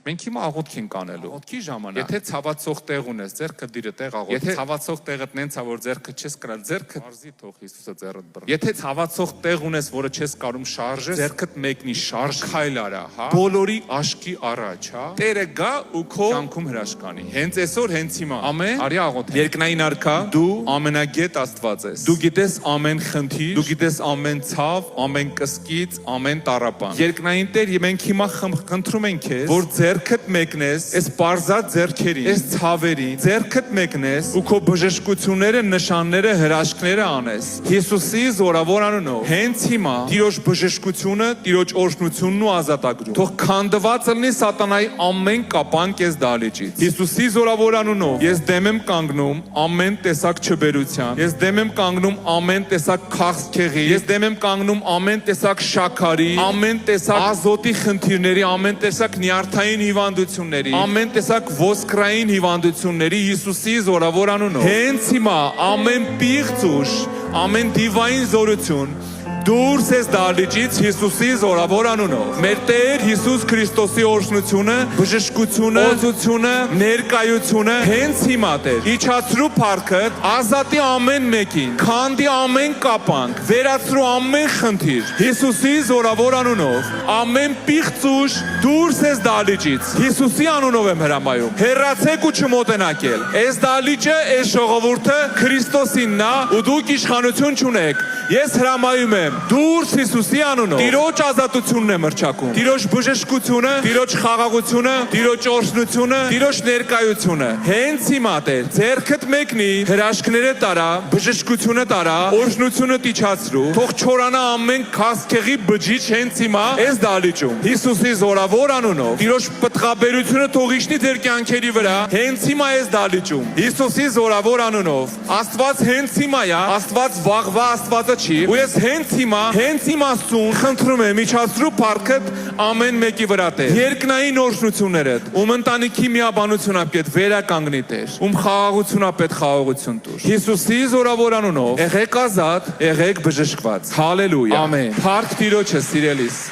Մենք հիմա աղոթք ենք անելու։ Աղոթքի ժամանակ։ Եթե ցավացող տեղ ունես, ձեռքը դիրը տեղ աղոթ։ Եթե ցավացող տեղը նենց է, որ ձեռքը չես կրալ, ձեռքը արզի թող Հիսուսը ձեռդ բռնի։ Եթե ցավացող տեղ ունես, որը չես կարում շարժես, ձեռքդ մեկնի շարժ քայլ արա, հա։ Բոլորի աշկի առաջ, հա։ Տերը գա ու քո կյանքում հրաշքանի։ Հենց այսօր, հենց հիմա։ Ամեն։ Արի աղոթ։ Երկնային արքա, դու ամենագետ Աստված ես։ Դու գիտես ամեն խնդիր, դու գիտես ամեն ցավ, ամեն կսկիծ, ամեն տառապան։ Երկնային Տեր, մենք հիմա խնդրում ենք քեզ, որ ձեռքդ մեկնես, այս պարզած ձեռքերին, այս ցավերին, ձեռքդ մեկնես ու քո բժշկությունները, նշանները, հրաշքները անես։ Հիսուսի զորավոր անունով, հենց հիմա Տիրոջ բժշկությունը, Տիրոջ օրհնությունն ու ազատագրում։ Թող քանդված լինի սատանայի ամեն կապան քեզ դալիճից։ Հիսուսի զորավոր անունով ես դեմ եմ կանգնում ամեն տեսակ չբերության։ Ես դեմ եմ կանգնում ամեն տեսակ քաղցկեղի։ Ես դեմ եմ կանգնում ամեն տեսակ շաքարի, ամեն տեսակ ազոտի խնդիրների, ամեն տեսակ նյարդային հիվանդությունների, ամեն տեսակ ոսկրային հիվանդությունների Հիսուսի զորավոր անունով։ Հենց հիմա ամեն պիղծ ուժ, ամեն դիվային զորություն դուրս ես դալիճից Հիսուսի զորավոր անունով։ Մեր Տեր Հիսուս Քրիստոսի օրհնությունը, բժշկությունը, օծությունը, ներկայությունը հենց հիմա Տեր։ Իջացրու փառքդ, ազատի ամեն մեկին, քանդի ամեն կապանք, վերացրու ամեն խնդիր։ Հիսուսի զորավոր անունով ամեն պիղծ ուժ դուրս ես դալիճից։ Հիսուսի անունով եմ հրամայում։ Հեռացեք ու չմոտենաք ել։ Այս դալիճը, այս ժողովուրդը Քրիստոսինն է ու դուք իշխանություն չունեք։ Ես հրամայում եմ դուրս Հիսուսի անունով Տիրոջ ազատությունն է մրցակում, Տիրոջ բժշկությունը, Տիրոջ խաղաղությունը, Տիրոջ օրհնությունը, Տիրոջ ներկայությունը։ Հենց հիմա Տեր, ձեռքդ մեկնի, հրաշքները տարա, բժշկությունը տարա, օրհնությունը իջացրու, թող չորանա ամեն քաղցկեղի բջիջ հենց հիմա այս դալիճում։ Հիսուսի զորավոր անունով Տիրոջ պտղաբերությունը թող իջնի ձեր կյանքերի վրա հենց հիմա այս դալիճում։ Հիսուսի զորավոր անունով Աստված հենց հիմա է, Աստված վաղվա Աստվածը չի, ու ես հենց հիմա Աստծուն խնդրում եմ իջացրու փառքդ ամեն մեկի վրա Տեր։ Երկնային օրհնություններդ, ում ընտանիքի միաբանությունը պետք վերականգնի Տեր, ում խաղաղությունը պետք խաղաղություն տուր։ Հիսուսի զորավոր անունով եղեք ազատ, եղեք բժշկված։ Հալելույա։ Ամեն։ Փառք Տիրոջը, սիրելիս։